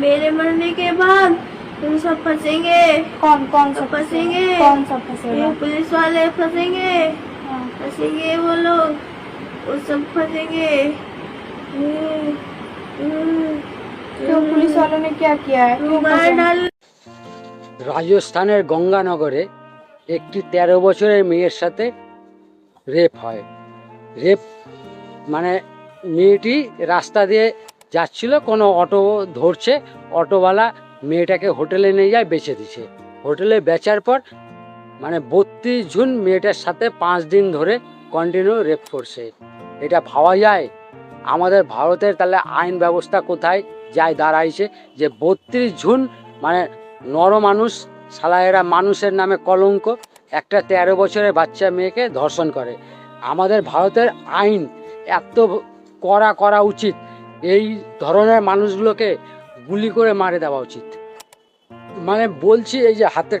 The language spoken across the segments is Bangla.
मेरे मरने के बाद तुम सब फंसेंगे। कौन कौन सब फंसेंगे? कौन सब फंसेगा? ये पुलिस वाले फंसेंगे। हाँ। फंसेंगे वो लोग, वो सब फंसेंगे। क्यों पुलिस वालों ने क्या किया है? क्यों मार फंसे? डाल। রাজস্থানের গঙ্গানগরে একটি 13 বছরের মেয়ের সাথে রেপ হয়। রেপ মানে মেয়েটি রাস্তা দিয়ে যাচ্ছিল, কোনো অটো ধরছে, অটোওয়ালা মেয়েটাকে হোটেলে নিয়ে যায়, বেচে দিছে। হোটেলে বেচার পর মানে 32 জন মেয়েটার সাথে 5 দিন ধরে কন্টিনিউ রেপ করছে। এটা ভাবা যায়? আমাদের ভারতের তাহলে আইন ব্যবস্থা কোথায় যায় দাঁড়াইছে যে 32 জন মানে নর মানুষ, শালা এরা মানুষের নামে কলঙ্ক, একটা 13 বছরের বাচ্চা মেয়েকে ধর্ষণ করে। আমাদের ভারতের আইন এত করা উচিত, এই ধরনের মানুষগুলোকে গুলি করে মারে দেওয়া উচিত। মানে বলছি, এই যে হাতে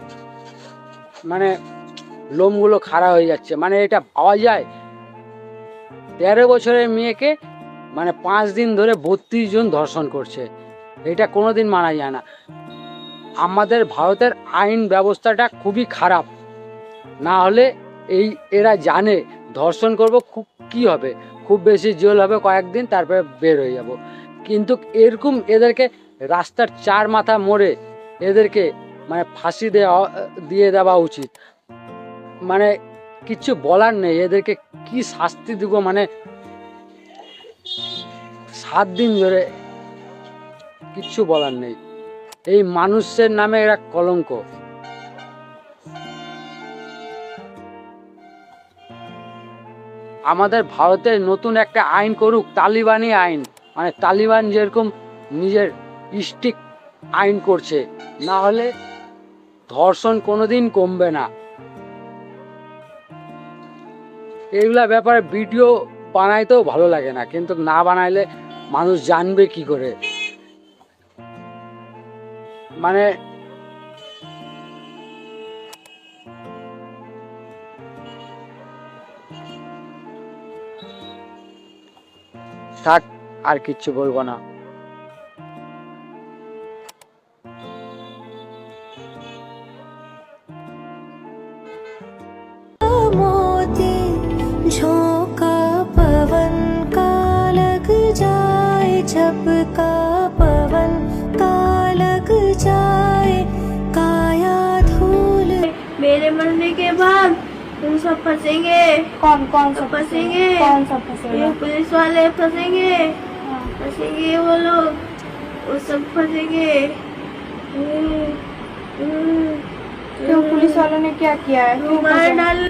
মানে লোমগুলো খাড়া হয়ে যাচ্ছে, মানে এটা পাওয়া যায়? 13 বছরের মেয়েকে মানে 5 দিন ধরে 32 জন ধর্ষণ করছে, এটা কোনোদিন মানা যায় না। আমাদের ভারতের আইন ব্যবস্থাটা খুবই খারাপ। না হলে এরা জানে ধর্ষণ করব খুব কী হবে, খুব বেশি জেল হবে কয়েকদিন, তারপরে বের হয়ে যাব। কিন্তু এরকম এদেরকে রাস্তার 4 মাথা মোড়ে এদেরকে মানে ফাঁসি দিয়ে দেওয়া উচিত। মানে কিচ্ছু বলার নেই, এদেরকে কি শাস্তি দিব, মানে 7 দিন ধরে কিচ্ছু বলার নেই। এই মানুষের নামে এরা কলঙ্ক। আমাদের ভারতের নতুন একটা আইন করুক, তালিবানি আইন, মানে তালিবান যেরকম নিজের স্ট্রিক্ট আইন করছে, না হলে ধর্ষণ কোনোদিন কমবে না। এইগুলা ব্যাপারে ভিডিও বানাইতেও ভালো লাগে না, কিন্তু না বানাইলে মানুষ জানবে কি করে? মানে থাক, আর কিচ্ছু বলবো না। झोंका पवन का लग जाए, झपका पवन का लग जाए, काया धूल। मेरे मरने के बाद तुम सब फंसेंगे। कौन कौन सब फंसेंगे? कौन सब फंसेगा? ये पुलिस वाले फंसेंगे। हाँ। फंसेंगे वो लोग, वो सब फंसेंगे। क्यों पुलिस वालों ने क्या किया है? क्यों मार फंसे? डाल।